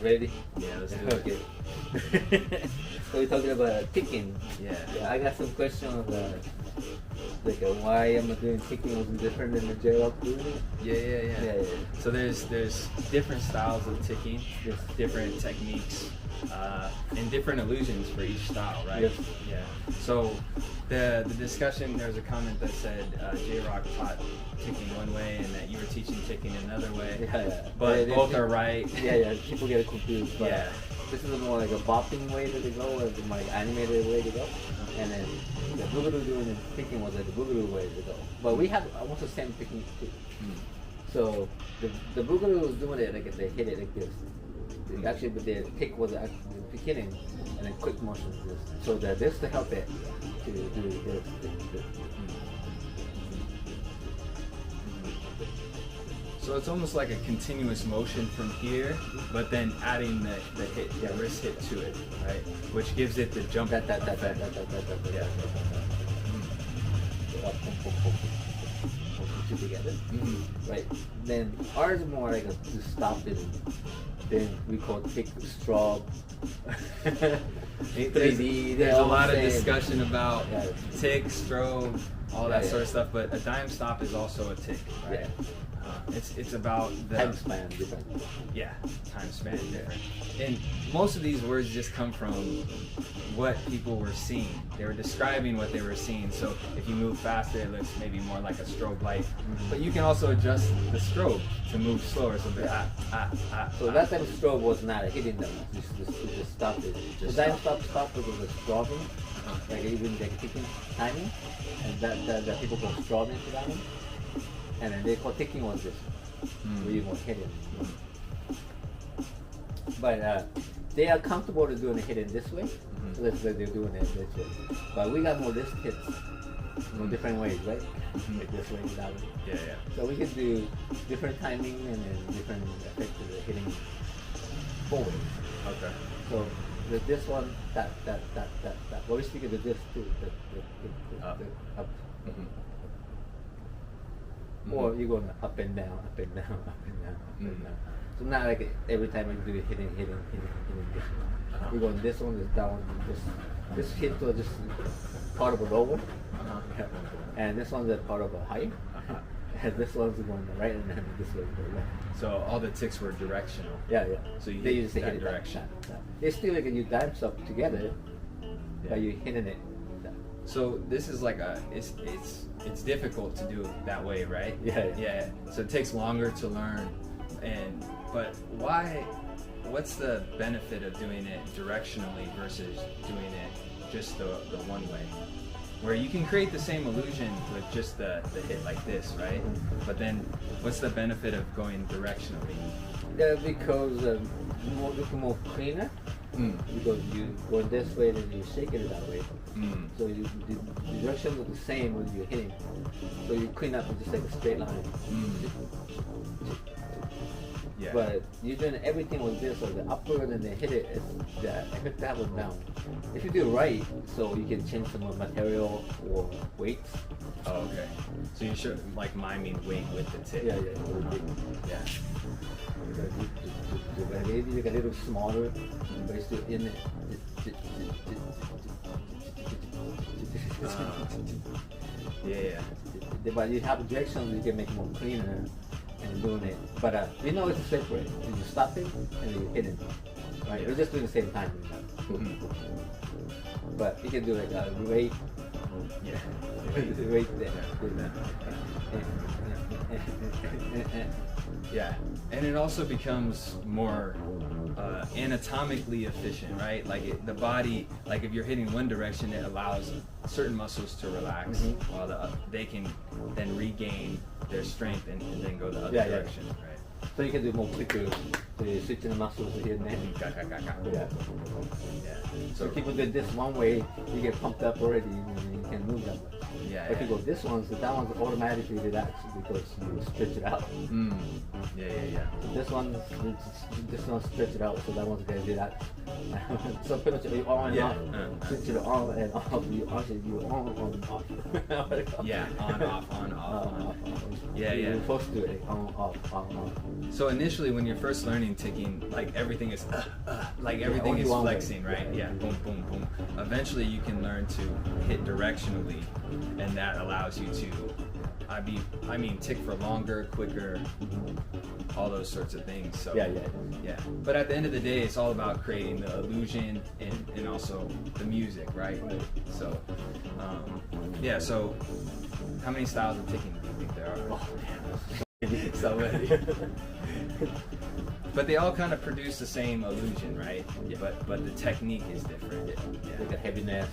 Ready? Yeah, let's do Okay. So we're talking about ticking. Yeah. I got some questions why am I doing ticking was different than the J-Rock doing it? Yeah. So there's different styles of ticking, Yes. different techniques, and different illusions for each style, right? Yes. Yeah. So the discussion, there was a comment that said J-Rock taught ticking one way and that you were teaching ticking another way. Yeah. But both are right. Yeah. People get confused. But Yeah. This is more like a bopping way to go, or the more animated way to go. And then the boogaloo doing the ticking was like the boogaloo way to go. But we have almost the same technique too. So the boogaloo was doing it like they hit it like this. Actually, but the tick was actually the beginning, and then quick motion to this. So that this to help it to do this. So it's almost like a continuous motion from here, but then adding the hit, the wrist hit to it, right? Which gives it the jump effect. Yeah. Two together. Right. Then ours is more like to stop it. Then we call tick strobe. There's a lot of discussion about tick, strobe, all that Yeah. sort of stuff, but a dime stop is also a tick, right? Yeah. It's about the Time span different. Yeah, time span different. And most of these words just come from what people were seeing. They were describing what they were seeing. So if you move faster, it looks maybe more like a strobe light. But you can also adjust the strobe to move slower. So So that type of strobe was not a hitting them. Just stopped it. The dime stop was a strobing, like even like ticking timing, and that people call strobing to that one. And then they call ticking was this, where you want hitting. But they are comfortable to doing the hitting this way, so that's why they're doing it this way. But we got more wrist hits, different ways, right? Like this way, that way. Yeah. So we can do different timing and then different effects of the hitting forward. Okay. So with this one, that. But we're speaking to this too, the up. Or you're going up and down. So not like every time you do hitting this one. You're going this one is down, this hit to just part of a lower, and this one's a part of a higher, and this one's going right and then this way go left. So all the ticks were directional. Yeah. So you they hit just that hit it direction. They still like you dime stuff together, but you're hitting it. So this is like it's difficult to do it that way, right? Yeah. So it takes longer to learn, but what's the benefit of doing it directionally versus doing it just the one way? Where you can create the same illusion with just the hit like this, right? But then what's the benefit of going directionally? Yeah, because look more cleaner. Because you go this way, then you shake it that way. So the direction is the same when you're hitting. So you clean up with just like a straight line. Yeah. But you're doing everything with this, or the upward and then hit it, the effect that one down. If you do it right, so you can change some material or weights. Oh, okay. So you should like miming weight with the tip. Yeah. Maybe like a little smaller, but it's still in it. Yeah. But you have directions, you can make it more cleaner and doing it. But it's a separate. You stop it and you hit it. Right? We're just doing the same time. But you can do like a weight. Yeah. Weight there. Yeah, and it also becomes more anatomically efficient, right? Like the body, like if you're hitting one direction, it allows certain muscles to relax, while they can then regain their strength and then go the other direction, right? So you can do more quicker, so you're switching the muscles here and there. So if people did this one way, you get pumped up already, and you can move that much. If you go this one, so that one's automatically relaxed because you stretch it out. So this one stretch it out, so that one's gonna relax. So pretty much you on and off, switch it on and off. You on and off. Yeah, on off. You're supposed to do it on off. So initially, when you're first learning ticking, like everything is like everything is flexing, right? Yeah, boom, boom, boom. Eventually, you can learn to hit directionally, and that allows you to, I mean, tick for longer, quicker, all those sorts of things. So yeah. But at the end of the day, it's all about creating the illusion and also the music, right? So yeah. So how many styles of ticking do you think there are? Oh, damn. So many. But they all kind of produce the same illusion, right? Yeah. But the technique is different. Yeah. Like a heaviness,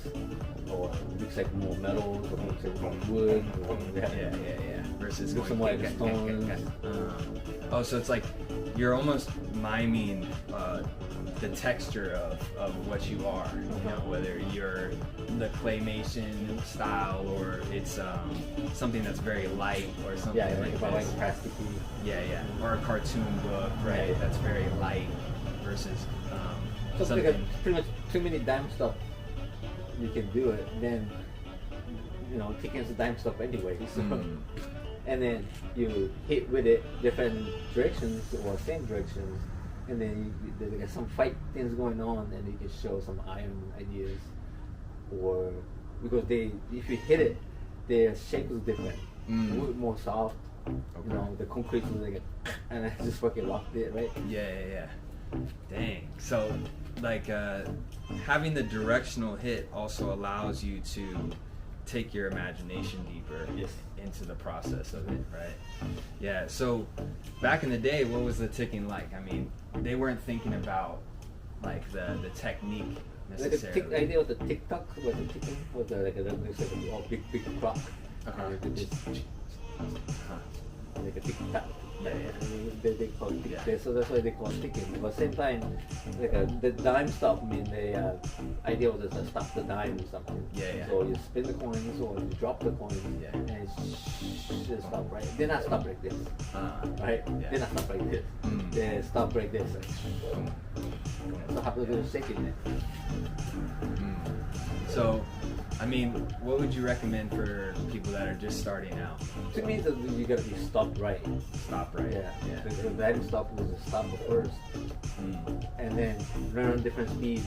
or it looks like more metal, or it looks like more wood. Yeah. Versus looks more like stones. Oh, so it's like you're almost miming the texture of what you are. You know, whether you're the claymation style or it's something that's very light or something like plasticky. Yeah. Or a cartoon book, right? Yeah. That's very light versus So something. like pretty much too many dime stuff. You can do it, then ticking's a dime stuff anyway. So. And then you hit with it different directions or same directions, and then there's some fight things going on, and you can show some iron ideas, or because if you hit it, their shape is different, wood more soft. Okay. The concrete was like, and I just fucking locked it, right? Yeah. Dang. So, like, having the directional hit also allows you to take your imagination deeper into the process of it, right? Yeah. So, back in the day, what was the ticking like? I mean, they weren't thinking about like the technique necessarily. Like the idea of the tick-tock was the ticking was like a big clock. Like a tick-tock. Yeah. They call it tick. So that's why they call it ticking. But at the same time, like the dime stop, the idea was to stop the dime or something. Yeah. So you spin the coins or you drop the coins, and it should stop right. They're not stop like this, right? Yeah. They're not stop like this. They stop like this. So how to shaking it. So, I mean, what would you recommend for people that are just starting out? To me, you gotta be stopped right. Stop right. Yeah. The dime stop was to stop first, and then learn different speed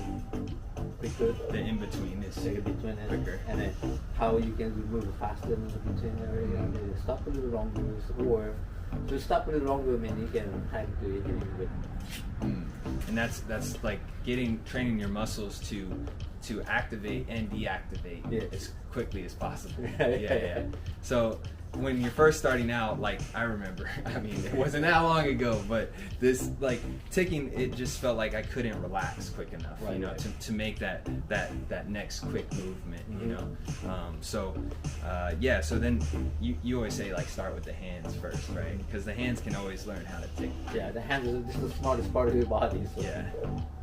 quicker. The in between is between it, quicker, and then how you can move faster in between area. Stop a little longer, or to stop a little longer, you can time to hitting with. And that's like training your muscles to activate and deactivate as quickly as possible. Yeah. So when you're first starting out, like I remember, I mean, it wasn't that long ago, but this like ticking, it just felt like I couldn't relax quick enough, to make that next quick movement, So then you always say like start with the hands first, right? Because the hands can always learn how to tick. Yeah, the hands is the smartest part of your body. So. Yeah,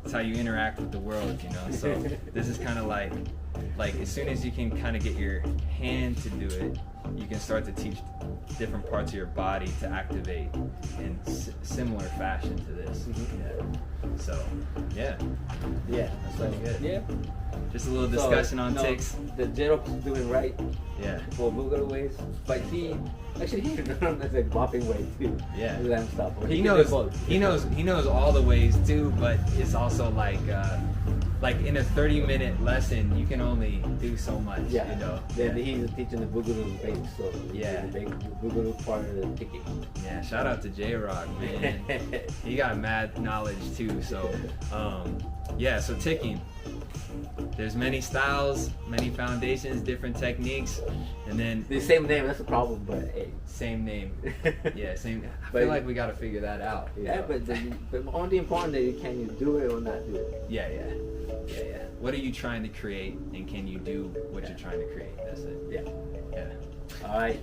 it's how you interact with the world, So this is kind of like as soon as you can kind of get your hand to do it, you can start to teach different parts of your body to activate in similar fashion to this. So that's really good. Yeah, just a little discussion on ticks. The J-Rock's doing right. Yeah. For booger ways, but he learned as a bopping way too. Yeah. He knows all the ways too, but it's also like in a 30-minute lesson, you can only do so much. Then he's teaching the boogaloo base, so the boogaloo part of the ticking. Yeah, shout out to J-Rock, man. He got mad knowledge too. So, so ticking. There's many styles, many foundations, different techniques, and then the same name. That's the problem, but hey. Same name. Yeah, same. I feel like we got to figure that out. But only important that can you do it or not do it. Yeah. What are you trying to create, and can you do what you're trying to create? That's it. Yeah. Yeah. All right.